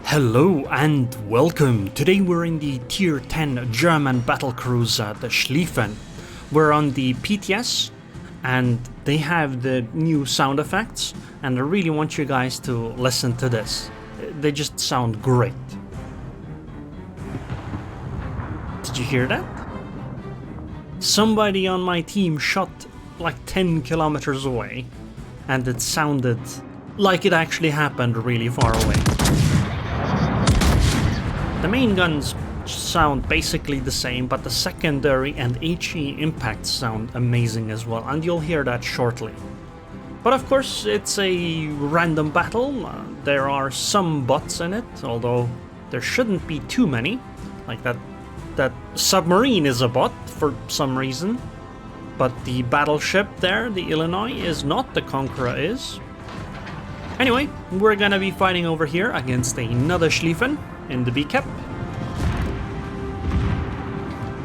Hello and welcome. Today we're in the tier 10 German battlecruiser, the Schlieffen. We're on the PTS and they have the new sound effects, and I really want you guys to listen to this. They just sound great. Did you hear that? Somebody on my team shot like 10 kilometers away, and it sounded like it actually happened really far away. The main guns sound basically the same, but the secondary and HE impacts sound amazing as well, and you'll hear that shortly. But of course, it's a random battle. There are some bots in it, although there shouldn't be too many. Like that submarine is a bot for some reason. But the battleship there, the Illinois, is not, the Conqueror is. Anyway, we're gonna be fighting over here against another Schlieffen in the B-Cap.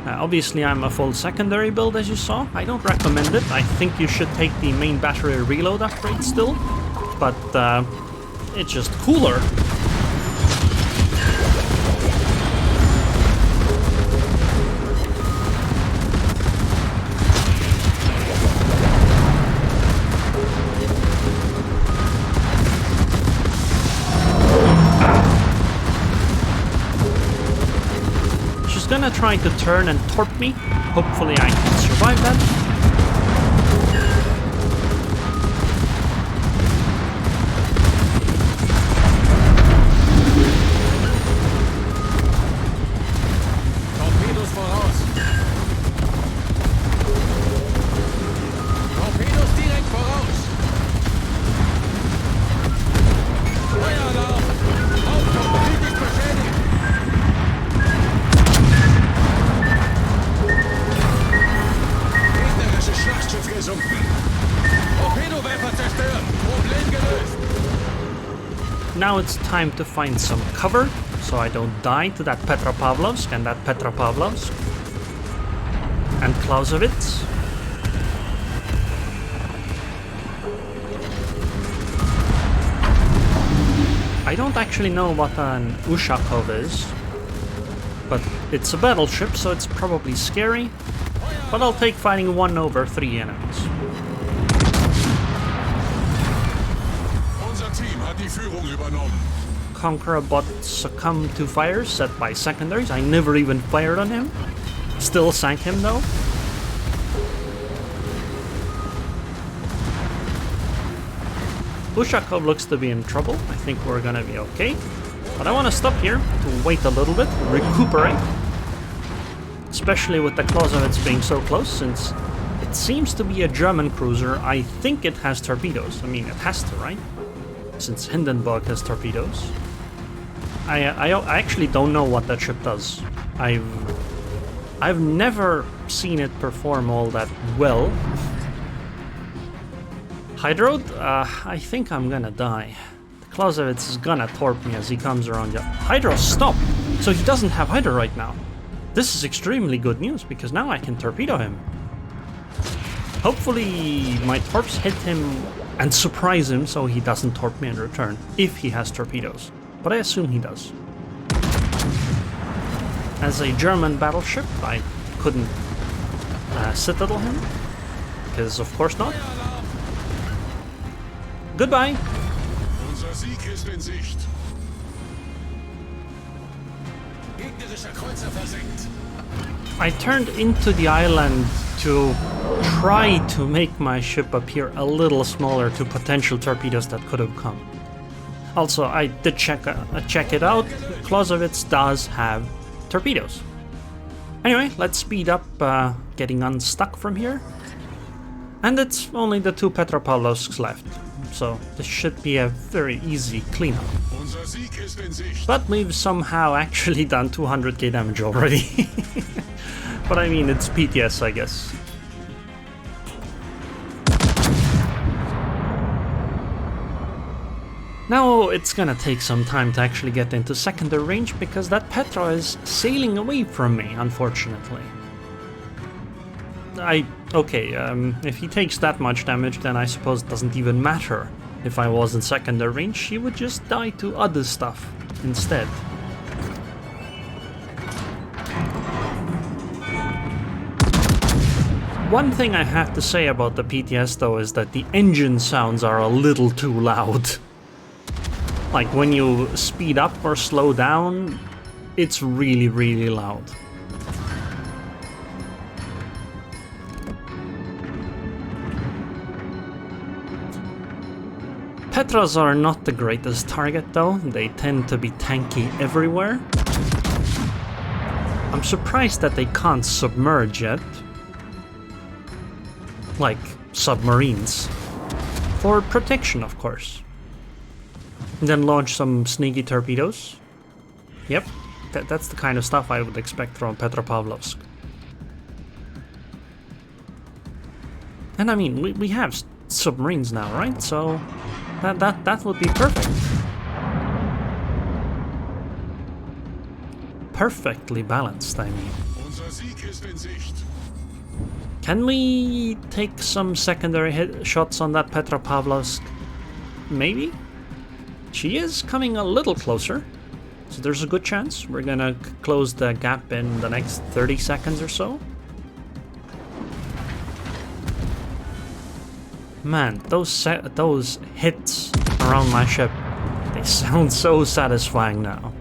Obviously I'm a full secondary build, as you saw. I don't recommend it. I think you should take the main battery reload upgrade still. But it's just cooler. Gonna try to turn and torp me. Hopefully I can survive that. Torpedos voraus. Torpedos direkt voraus. Feueralarm. Haupttorpedo ist beschädigt. Schlachtschiff gesunken. Torpedowerfer zerstört. Problem gelöst. Now it's time to find some cover, so I don't die to that Petropavlovsk and that Petropavlovsk. And Clausewitz. I don't actually know what an Ushakov is, but it's a battleship, so it's probably scary. But I'll take fighting 1 over 3 enemies. Unser Team hat die Führung übernommen. Conqueror bot succumbed to fire set by secondaries. I never even fired on him. Still sank him though. Ushakov looks to be in trouble. I think we're gonna be okay. But I want to stop here to wait a little bit, recuperate. Especially with the Clausewitz being so close, since it seems to be a German cruiser. I think it has torpedoes. I mean, it has to, right? Since Hindenburg has torpedoes. I actually don't know what that ship does. I've never seen it perform all that well. Hydro? I think I'm gonna die. The Clausewitz is gonna torp me as he comes around. Hydro, stop! So he doesn't have Hydro right now. This is extremely good news, because now I can torpedo him. Hopefully my torps hit him and surprise him so he doesn't torp me in return, if he has torpedoes. But I assume he does. As a German battleship, I couldn't citadel him, because of course not. Goodbye! Unser Sieg ist in Sicht. Gegnerischer Kreuzer versenkt. I turned into the island to try to make my ship appear a little smaller to potential torpedoes that could have come. Also, I did check it out. Clausewitz does have torpedoes. Anyway, let's speed up getting unstuck from here. And it's only the 2 Petropavlovsks left, so this should be a very easy cleanup. But we've somehow actually done 200k damage already. But I mean, it's PTS, I guess. Now it's gonna take some time to actually get into secondary range, because that Petra is sailing away from me, unfortunately. Okay, if he takes that much damage, then I suppose it doesn't even matter If I was in secondary range, she would just die to other stuff instead. One thing I have to say about the PTS though is that the engine sounds are a little too loud. Like when you speed up or slow down, it's really, really loud. Petras are not the greatest target though, they tend to be tanky everywhere. I'm surprised that they can't submerge yet. Like submarines. For protection, of course. And then launch some sneaky torpedoes. Yep, that's the kind of stuff I would expect from Petropavlovsk. And I mean, we have submarines now, right? So that would be perfect. Perfectly balanced, I mean. Can we take some secondary shots on that Petropavlovsk? Maybe? She is coming a little closer, so there's a good chance we're gonna close the gap in the next 30 seconds or so. Man, those hits around my ship, they sound so satisfying now.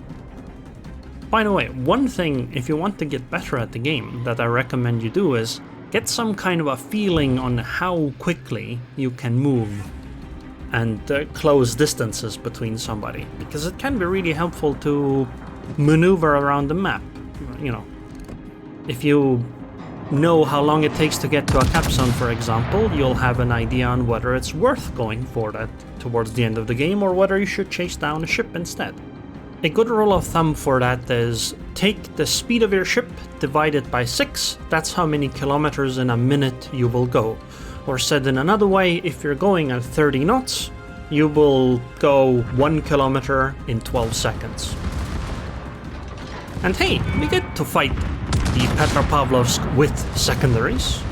By the way, one thing, if you want to get better at the game, that I recommend you do is get some kind of a feeling on how quickly you can move and close distances between somebody, because it can be really helpful to maneuver around the map. You know, if you know how long it takes to get to a cap zone, for example, you'll have an idea on whether it's worth going for that towards the end of the game or whether you should chase down a ship instead. A good rule of thumb for that is take the speed of your ship, divide it by 6, that's how many kilometers in a minute you will go. Or said in another way, if you're going at 30 knots, you will go 1 kilometer in 12 seconds. And hey, we get to fight the Petropavlovsk with secondaries.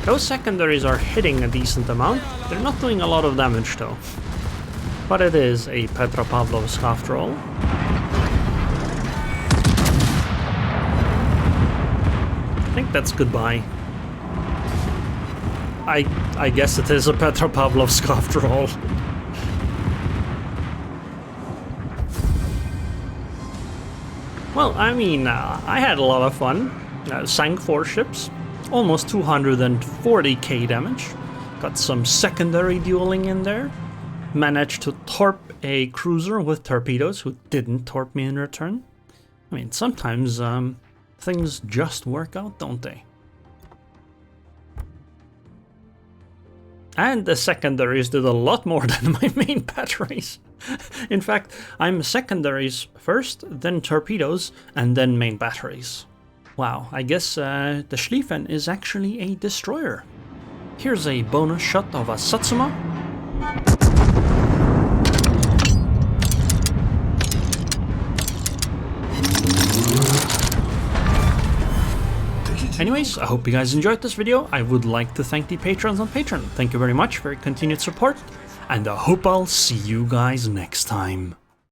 Those secondaries are hitting a decent amount. They're not doing a lot of damage though. But it is a Petropavlovsk after all. I think that's goodbye. I guess it is a Petropavlovsk after all. Well, I mean, I had a lot of fun. Sank 4 ships. Almost 240k damage. Got some secondary dueling in there. Managed to torp a cruiser with torpedoes who didn't torp me in return. I mean, sometimes things just work out, don't they? And the secondaries did a lot more than my main batteries. In fact, I'm secondaries first, then torpedoes, and then main batteries. Wow, I guess the Schlieffen is actually a destroyer. Here's a bonus shot of a Satsuma. Anyways, I hope you guys enjoyed this video. I would like to thank the patrons on Patreon. Thank you very much for your continued support, and I hope I'll see you guys next time.